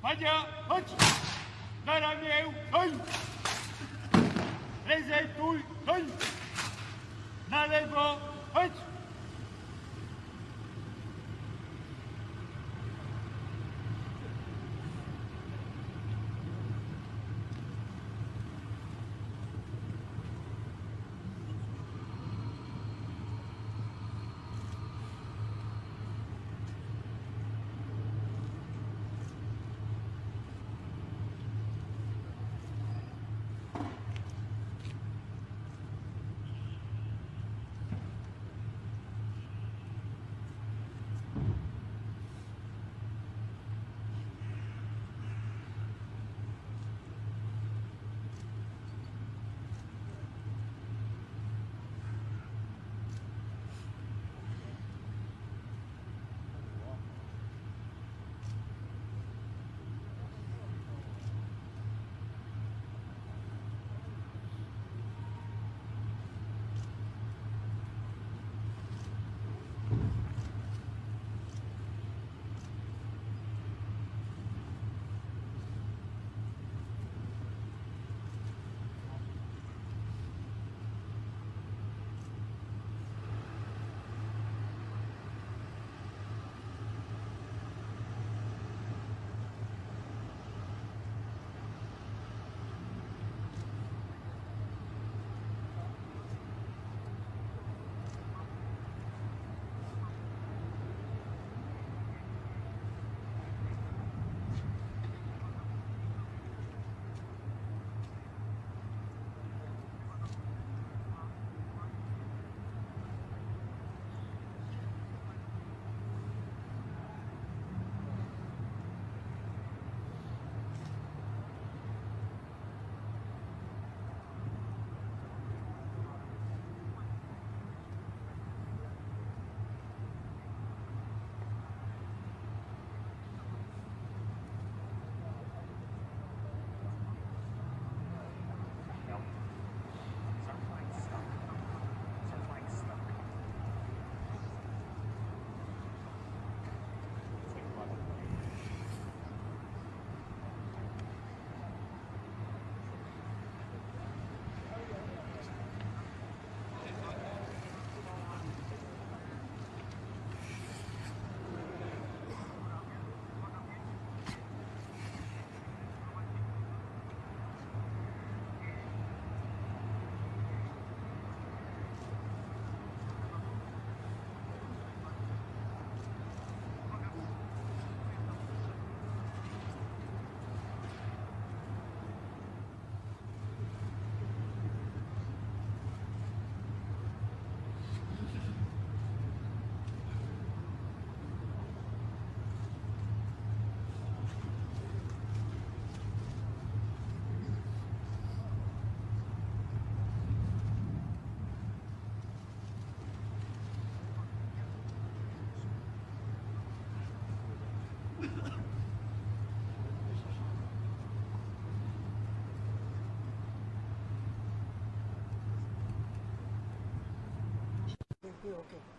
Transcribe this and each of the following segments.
Madzia, chodź! Na ramię, chodź! Prezentuj, chodź! Na lewo, chodź! Okay.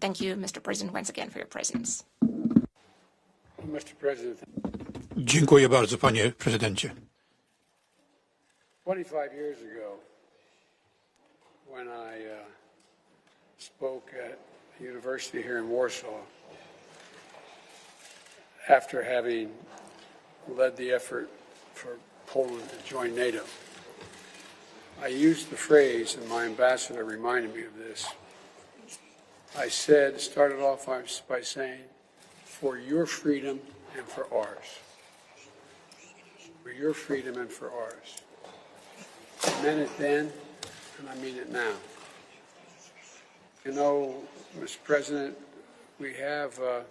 Thank you, Mr. President, once again for your presence. Mr. President, Dziękuję bardzo, panie prezydencie. 25 years ago, when I spoke at a university here in Warsaw, after having led the effort for Poland to join NATO, I used the phrase, and my ambassador reminded me of this. I started off by saying, for your freedom and for ours. For your freedom and for ours. I meant it then, and I mean it now. You know, Mr. President, we have the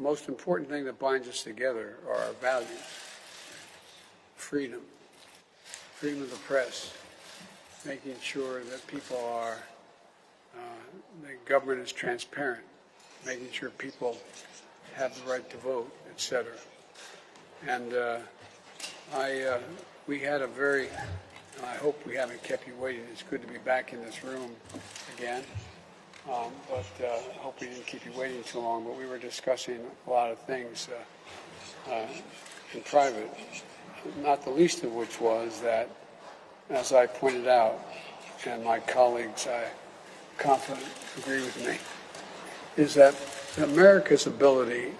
most important thing that binds us together are our values. Freedom. Freedom of the press. Making sure that people are the government is transparent, making sure people have the right to vote, etc. And we had a very, and I hope we haven't kept you waiting. It's good to be back in this room again. But I hope we didn't keep you waiting too long. But we were discussing a lot of things in private, not the least of which was that, as I pointed out, and my colleagues, I confident agree with me, is that America's ability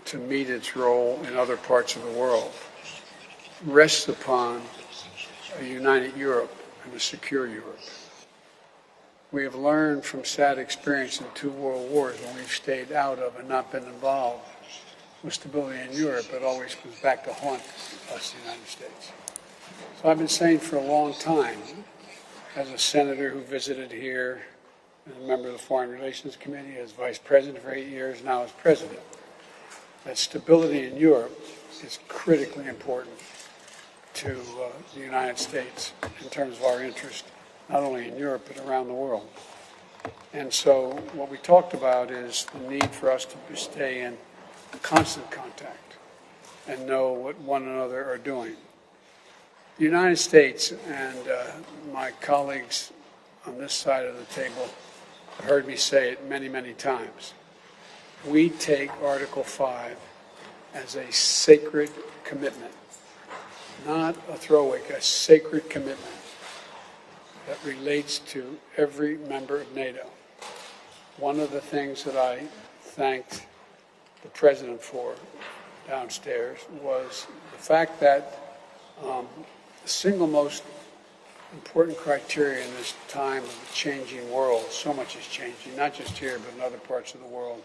to meet its role in other parts of the world rests upon a united Europe and a secure Europe. We have learned from sad experience in 2 world wars when we've stayed out of and not been involved with stability in Europe. It always comes back to haunt us, the United States. So I've been saying for a long time, as a senator who visited here, as a member of the Foreign Relations Committee, as vice president for 8 years, now as president, that stability in Europe is critically important to the United States in terms of our interest, not only in Europe, but around the world. And so what we talked about is the need for us to stay in constant contact and know what one another are doing. The United States and my colleagues on this side of the table have heard me say it many, many times. We take Article 5 as a sacred commitment, not a throwaway, a sacred commitment that relates to every member of NATO. One of the things that I thanked the President for downstairs was the fact that the single most important criteria in this time of a changing world, so much is changing, not just here but in other parts of the world,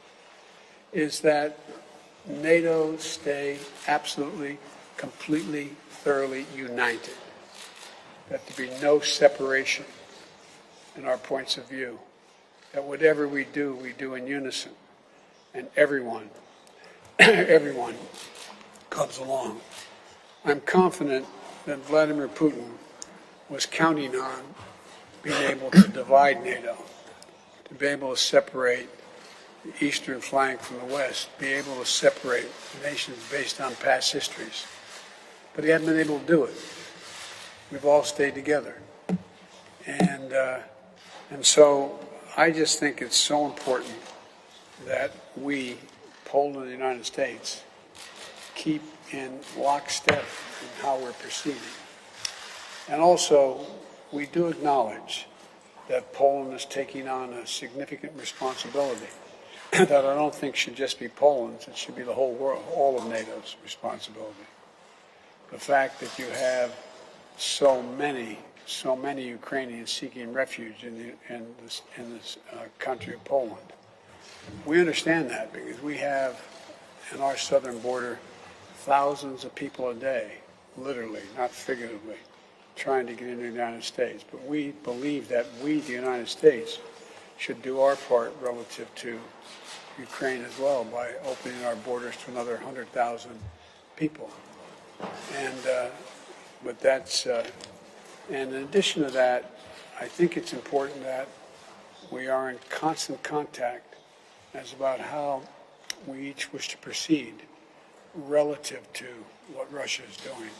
is that NATO stay absolutely, completely, thoroughly united. That there be no separation in our points of view. That whatever we do in unison. And everyone comes along. I'm confident that Vladimir Putin was counting on being able to divide NATO, to be able to separate the eastern flank from the west, be able to separate nations based on past histories. But he hadn't been able to do it. We've all stayed together. And so I just think it's so important that we, Poland and the United States, keep in lockstep in how we're proceeding. And also, we do acknowledge that Poland is taking on a significant responsibility that I don't think should just be Poland's, it should be the whole world, all of NATO's responsibility. The fact that you have so many Ukrainians seeking refuge in this country of Poland. We understand that because we have in our southern border thousands of people a day, literally, not figuratively, trying to get into the United States. But we believe that we, the United States, should do our part relative to Ukraine as well by opening our borders to another 100,000 people. And in addition to that, I think it's important that we are in constant contact as about how we each wish to proceed relative to what Russia is doing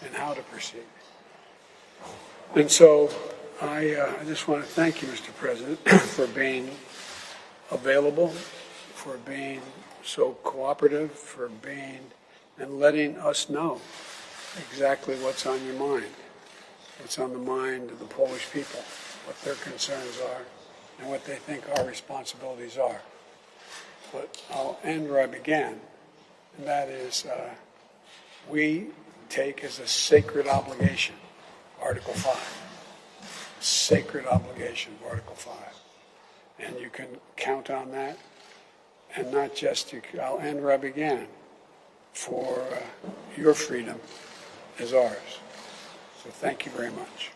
and how to proceed. And so I just want to thank you, Mr. President, for being available, for being so cooperative, for being and letting us know exactly what's on your mind, what's on the mind of the Polish people, what their concerns are, and what they think our responsibilities are. But I'll end where I began, and that is we take as a sacred obligation Article 5. Sacred obligation of Article 5. And you can count on that, and not just, I'll end where I began, for your freedom is ours. So thank you very much.